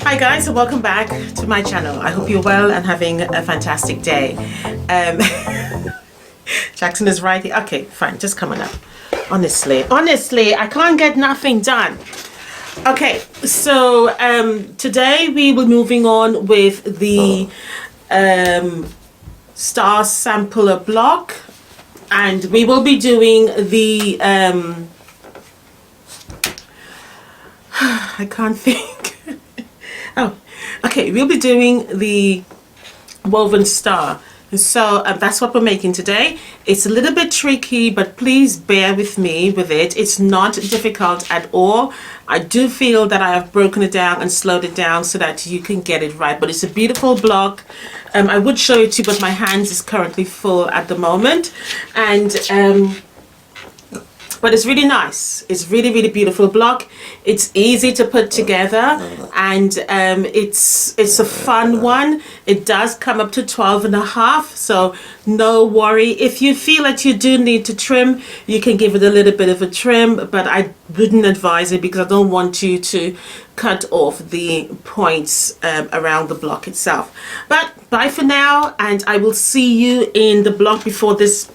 Hi guys, and welcome back to my channel. I hope you're well and having a fantastic day. Jackson is right here. Okay, fine, just coming up. Honestly, I can't get nothing done. Okay, so today we will be moving on with the star sampler block, and we will be doing the I can't think. Oh, okay, we'll be doing the woven star. So that's what we're making today. It's a little bit tricky, but please bear with me with it. It's not difficult at all. I do feel that I have broken it down and slowed it down so that you can get it right. But it's a beautiful block. I would show it to you, but my hands is currently full at the moment. And but it's really nice. It's really beautiful block. It's easy to put together, and it's a fun one. It does come up to 12.5, so no worry. If you feel that you do need to trim, you can give it a little bit of a trim, but I wouldn't advise it because I don't want you to cut off the points around the block itself. But bye for now, and I will see you in the block before this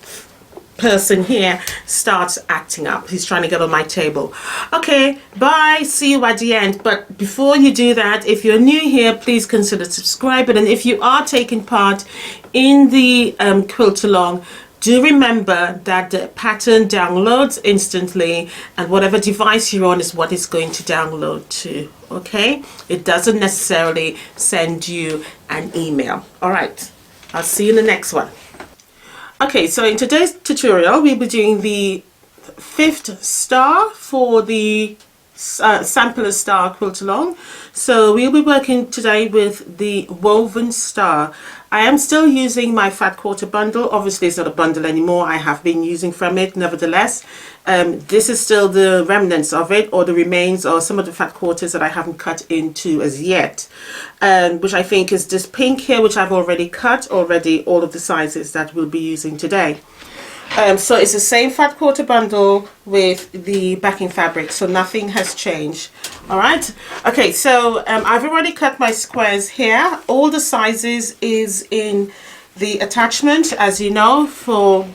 person here starts acting up. He's trying to get on my table. Okay, bye, see you at the end. But before you do that, if you're new here, please consider subscribing, and if you are taking part in the quilt along, do remember that the pattern downloads instantly, and whatever device you're on is what it's going to download to. Okay, it doesn't necessarily send you an email. All right, I'll see you in the next one. Okay, so in today's tutorial, we'll be doing the 5th star for the sampler star quilt along. So we'll be working today with the woven star. I am still using my fat quarter bundle. Obviously it's not a bundle anymore. I have been using from it. Nevertheless, this is still the remnants of it, or the remains, or some of the fat quarters that I haven't cut into as yet, which I think is this pink here, which I've already cut already, all of the sizes that we'll be using today. So it's the same fat quarter bundle with the backing fabric, so nothing has changed. All right, okay, so I've already cut my squares here. All the sizes is in the attachment, as you know, for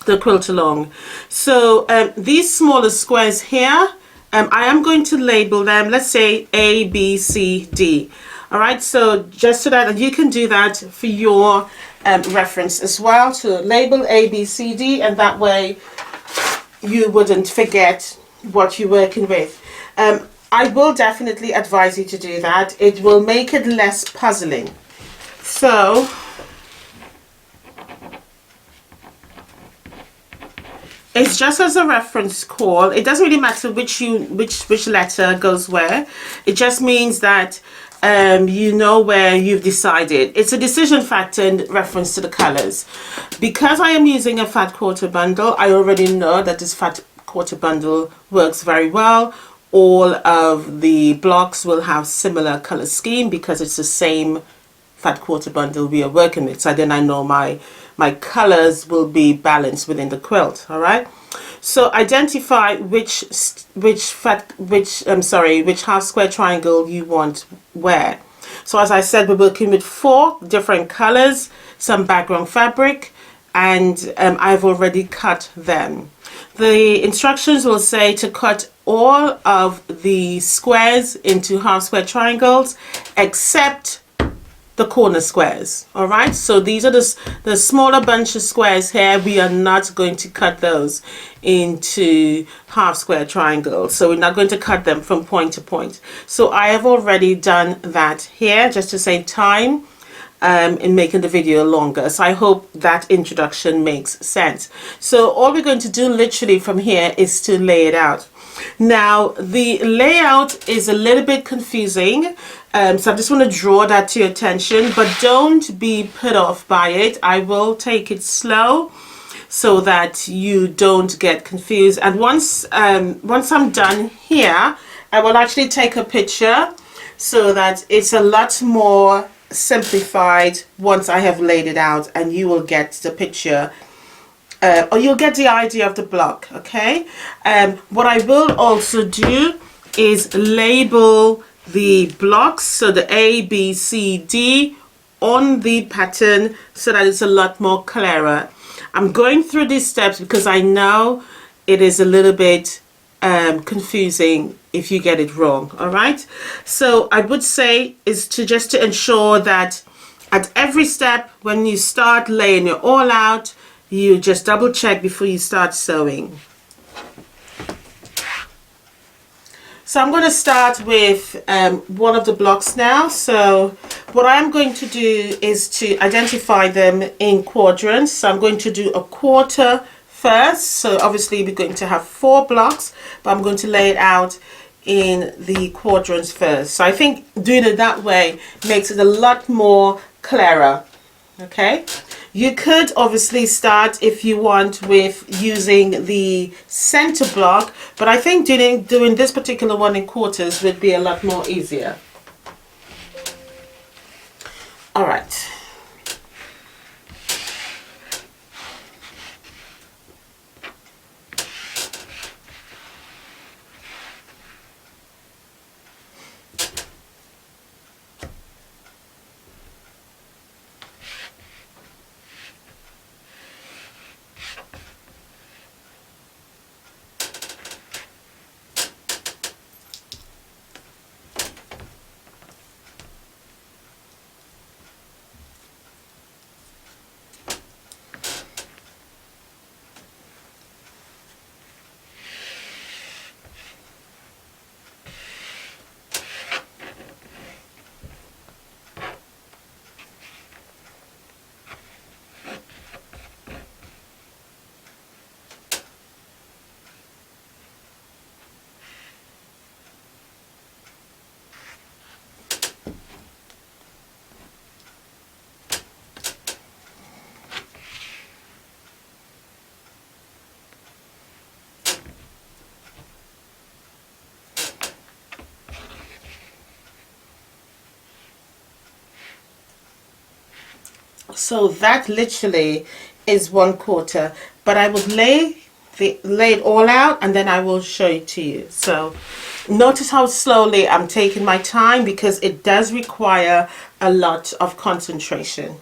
the quilt along. So these smaller squares here, I am going to label them, let's say A, B, C, D. All right, so just so that you can do that for your reference as well, to label A, B, C, D, and that way you wouldn't forget what you're working with. I will definitely advise you to do that. It will make it less puzzling. So it's just as a reference call. It doesn't really matter which letter goes where. It just means that you know where you've decided. It's a decision factor in reference to the colors. Because I am using a fat quarter bundle, I already know that this fat quarter bundle works very well. All of the blocks will have similar color scheme because it's the same fat quarter bundle we are working with. So then I know my colors will be balanced within the quilt. All right, so identify which half square triangle you want where. So as I said, we're working with 4 different colors, some background fabric, and I've already cut them. The instructions will say to cut all of the squares into half square triangles except the corner squares. All right, so these are the smaller bunch of squares here. We are not going to cut those into half square triangles, so we're not going to cut them from point to point. So I have already done that here just to save time in making the video longer. So I hope that introduction makes sense. So all we're going to do literally from here is to lay it out. Now the layout is a little bit confusing, so I just want to draw that to your attention, but don't be put off by it. I will take it slow so that you don't get confused, and once I'm done here, I will actually take a picture so that it's a lot more simplified once I have laid it out, and you will get the picture, or you'll get the idea of the block. Okay, what I will also do is label the blocks, so the A, B, C, D, on the pattern so that it's a lot more clearer. I'm going through these steps because I know it is a little bit confusing if you get it wrong. All right, so I would say is to just to ensure that at every step when you start laying it all out, you just double check before you start sewing. So I'm going to start with one of the blocks now. So what I'm going to do is to identify them in quadrants. So I'm going to do a quarter first. So obviously we're going to have 4 blocks, but I'm going to lay it out in the quadrants first. So I think doing it that way makes it a lot more clearer. Okay, you could obviously start if you want with using the center block, but I think doing this particular one in quarters would be a lot more easier. All right. So that literally is 1/4, but I would lay it all out and then I will show it to you. So notice how slowly I'm taking my time because it does require a lot of concentration.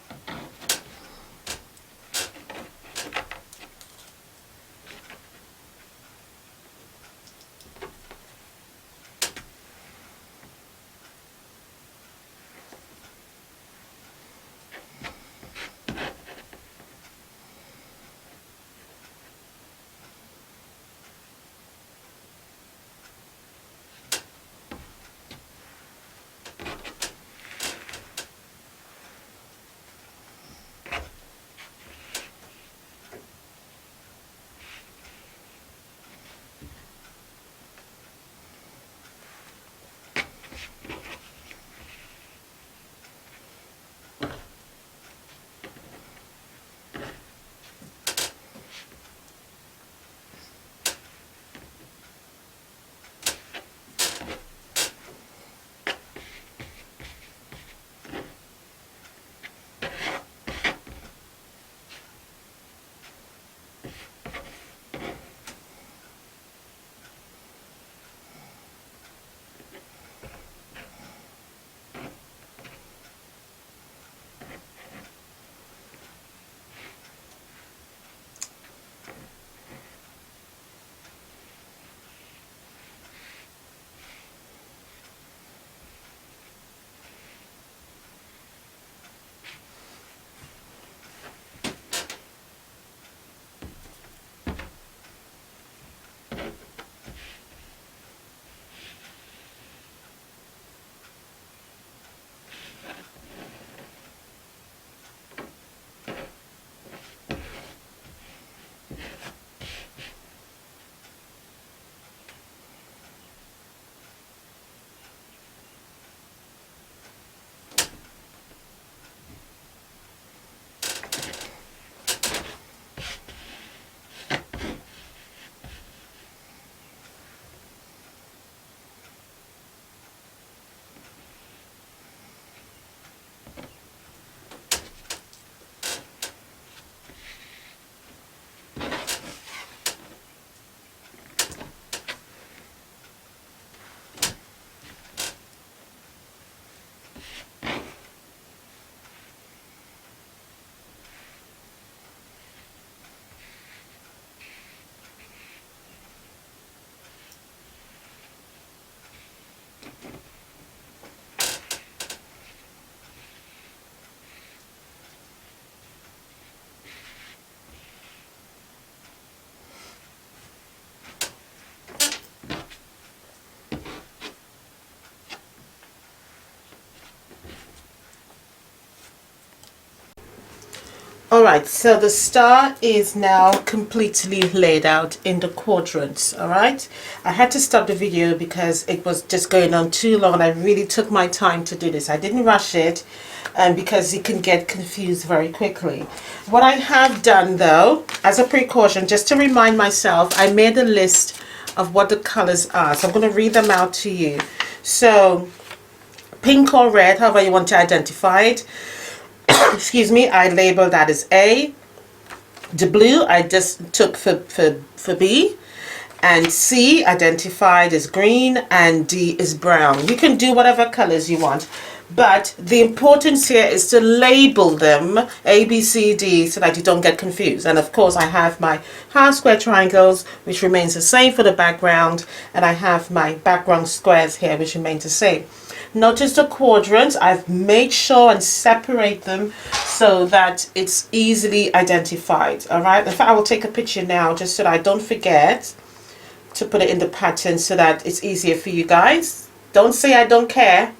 Alright, so the star is now completely laid out in the quadrants. Alright, I had to stop the video because it was just going on too long, and I really took my time to do this. I didn't rush it, because you can get confused very quickly. What I have done though, as a precaution, just to remind myself, I made a list of what the colors are. So I'm going to read them out to you. So pink or red, however you want to identify it. Excuse me, I labeled that as A. The blue I just took for B, and C identified as green, and D is brown. You can do whatever colors you want, but the importance here is to label them A, B, C, D, so that you don't get confused. And of course I have my half square triangles, which remains the same for the background, and I have my background squares here, which remains the same. Notice the quadrants, I've made sure and separate them so that it's easily identified. Alright, in fact I will take a picture now just so that I don't forget to put it in the pattern so that it's easier for you guys. Don't say I don't care.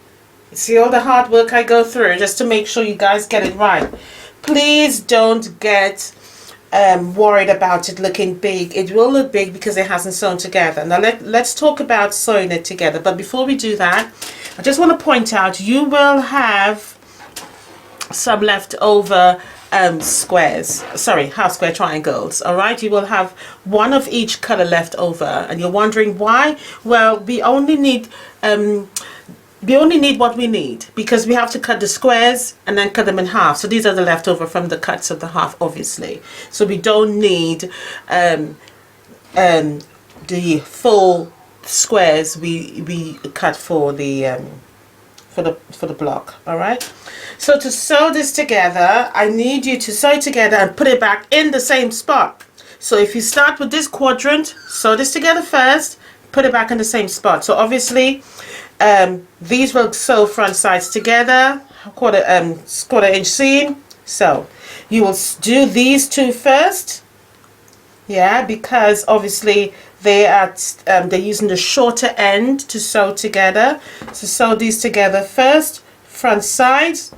See all the hard work I go through just to make sure you guys get it right. Please don't get worried about it looking big. It will look big because it hasn't sewn together. Now let's talk about sewing it together. But before we do that, I just want to point out you will have some leftover squares, sorry, half square triangles. All right, you will have one of each color left over, and you're wondering why. Well, we only need what we need, because we have to cut the squares and then cut them in half. So these are the leftover from the cuts of the half, obviously. So we don't need the full squares we cut for the block. All right, so to sew this together, I need you to sew it together and put it back in the same spot. So if you start with this quadrant, sew this together first, put it back in the same spot. So obviously these will sew front sides together, quarter inch seam. So you will do these two first, yeah, because obviously they're using the shorter end to sew together. So sew these together first, front sides.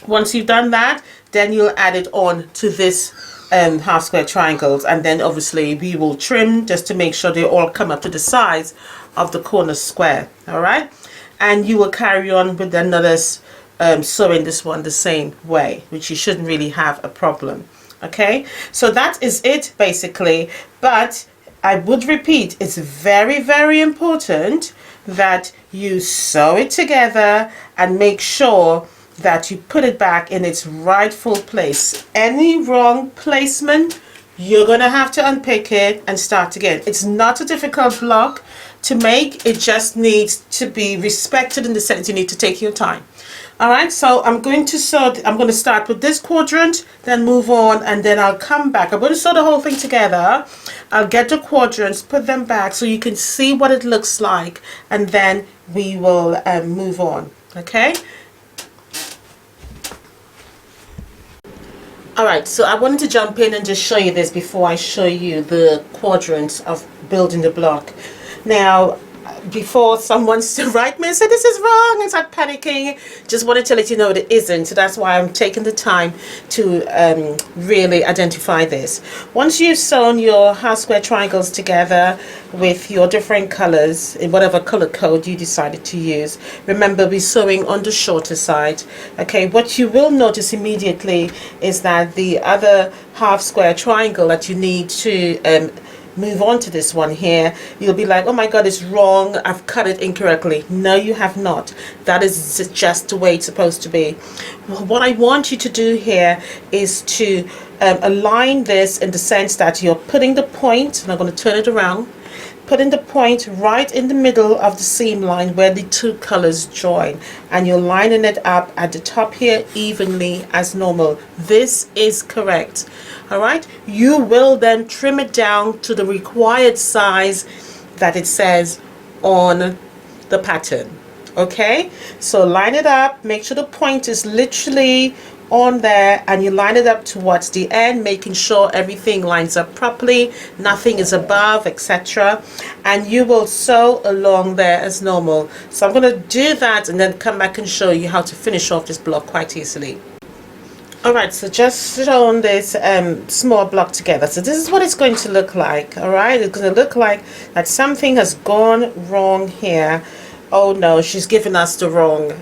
Once you've done that, then you'll add it on to this half square triangles, and then obviously we will trim just to make sure they all come up to the size of the corner square. All right, and you will carry on with another sewing this one the same way, which you shouldn't really have a problem. Okay, so that is it basically, but I would repeat, it's very, very important that you sew it together and make sure that you put it back in its rightful place. Any wrong placement, you're going to have to unpick it and start again. It's not a difficult block to make, it just needs to be respected in the sense you need to take your time. Alright, so I'm going to sew, I'm going to start with this quadrant, then move on, and then I'll come back. I'm going to sew the whole thing together. I'll get the quadrants, put them back so you can see what it looks like, and then we will move on. Okay? Alright, so I wanted to jump in and just show you this before I show you the quadrants of building the block. Now, before someone to write me and say this is wrong and start panicking, just wanted to let you know it isn't. So that's why I'm taking the time to really identify this. Once you've sewn your half square triangles together with your different colors in whatever color code you decided to use, remember we're sewing on the shorter side. Okay, what you will notice immediately is that the other half square triangle that you need to move on to this one here, you'll be like, oh my god, it's wrong, I've cut it incorrectly. No, you have not. That is just the way it's supposed to be. What I want you to do here is to align this in the sense that you're putting the point, and I'm going to turn it around, putting the point right in the middle of the seam line where the two colors join, and you're lining it up at the top here evenly as normal. This is correct. Alright, you will then trim it down to the required size that it says on the pattern. Okay, so line it up, make sure the point is literally on there, and you line it up towards the end, making sure everything lines up properly, nothing is above, etc. And you will sew along there as normal. So I'm going to do that and then come back and show you how to finish off this block quite easily. Alright, so just sewn this small block together. So this is what it's going to look like. Alright, it's going to look like that something has gone wrong here. Oh no, she's given us the wrong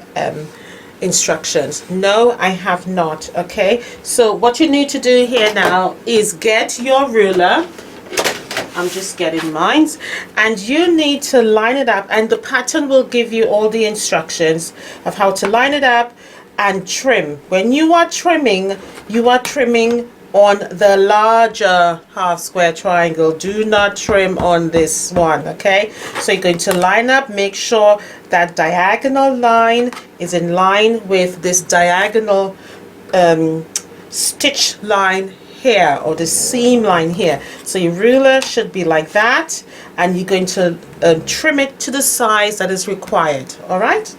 instructions. No, I have not. Okay, so what you need to do here now is get your ruler. I'm just getting mine, and you need to line it up, and the pattern will give you all the instructions of how to line it up and trim. When you are trimming on the larger half square triangle. Do not trim on this one. Okay, so you're going to line up, make sure that diagonal line is in line with this diagonal stitch line here, or the seam line here. So your ruler should be like that, and you're going to trim it to the size that is required. All right.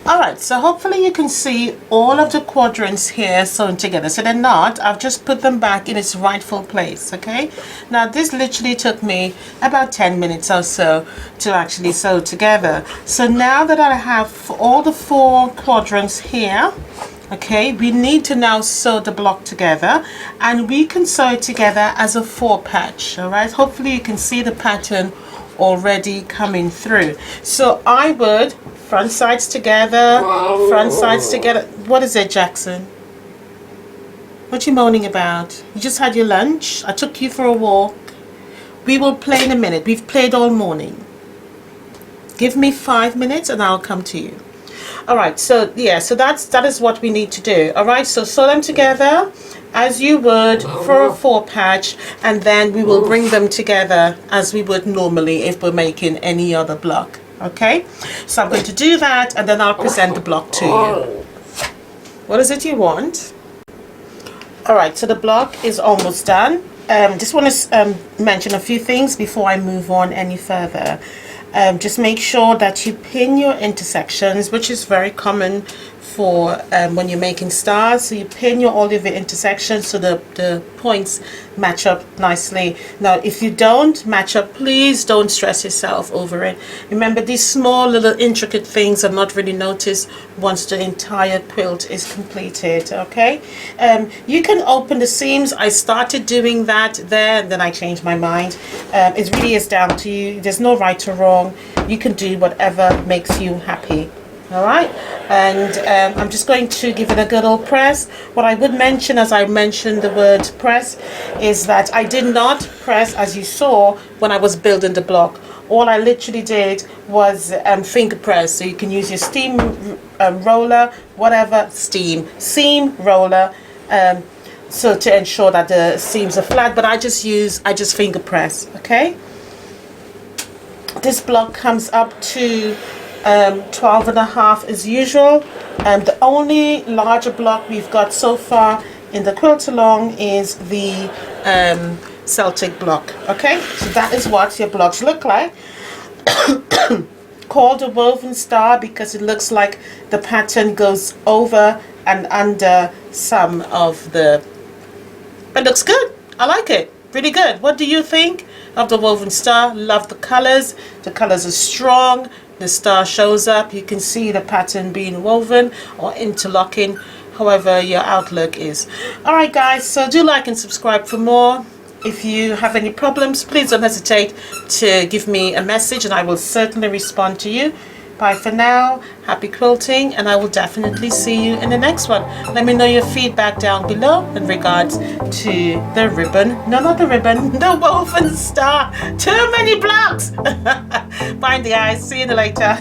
Alright, so hopefully you can see all of the quadrants here sewn together. So they're not, I've just put them back in its rightful place. Okay, now this literally took me about 10 minutes or so to actually sew together. So now that I have all the 4 quadrants here, okay, we need to now sew the block together, and we can sew it together as a 4 patch. All right, hopefully you can see the pattern already coming through. So I would front sides together, front sides together. What is it, Jackson? What you moaning about? You just had your lunch. I took you for a walk. We will play in a minute. We've played all morning. Give me 5 minutes and I'll come to you. All right, so yeah, so that is what we need to do. All right, so sew them together as you would for a 4 patch, and then we will bring them together as we would normally if we're making any other block. Okay, so I'm going to do that, and then I'll present the block to you. What is it you want? All right, so the block is almost done. Just want to mention a few things before I move on any further. Just make sure that you pin your intersections, which is very common for when you're making stars. So you pin all of your intersections so the points match up nicely. Now if you don't match up, please don't stress yourself over it. Remember, these small little intricate things are not really noticed once the entire quilt is completed. Okay, you can open the seams. I started doing that there, and then I changed my mind. It really is down to you. There's no right or wrong. You can do whatever makes you happy. All right, and I'm just going to give it a good old press. What I would mention, as I mentioned the word press, is that I did not press, as you saw when I was building the block. All I literally did was finger press. So you can use your steam roller, whatever, seam roller, so to ensure that the seams are flat. But I just finger press. Okay, this block comes up to 12.5 as usual. The only larger block we've got so far in the quilt along is the Celtic block. Okay, so that is what your blocks look like. Called a woven star because it looks like the pattern goes over and under some of the... It looks good. I like it. Really good. What do you think of the woven star? Love the colors. The colors are strong. The star shows up. You can see the pattern being woven or interlocking, however your outlook is. Alright guys, so do like and subscribe for more. If you have any problems, please don't hesitate to give me a message and I will certainly respond to you. Bye for now. Happy quilting, and I will definitely see you in the next one. Let me know your feedback down below in regards to the ribbon. No, not the ribbon. The woven star. Too many blocks. Bye guys. See you later.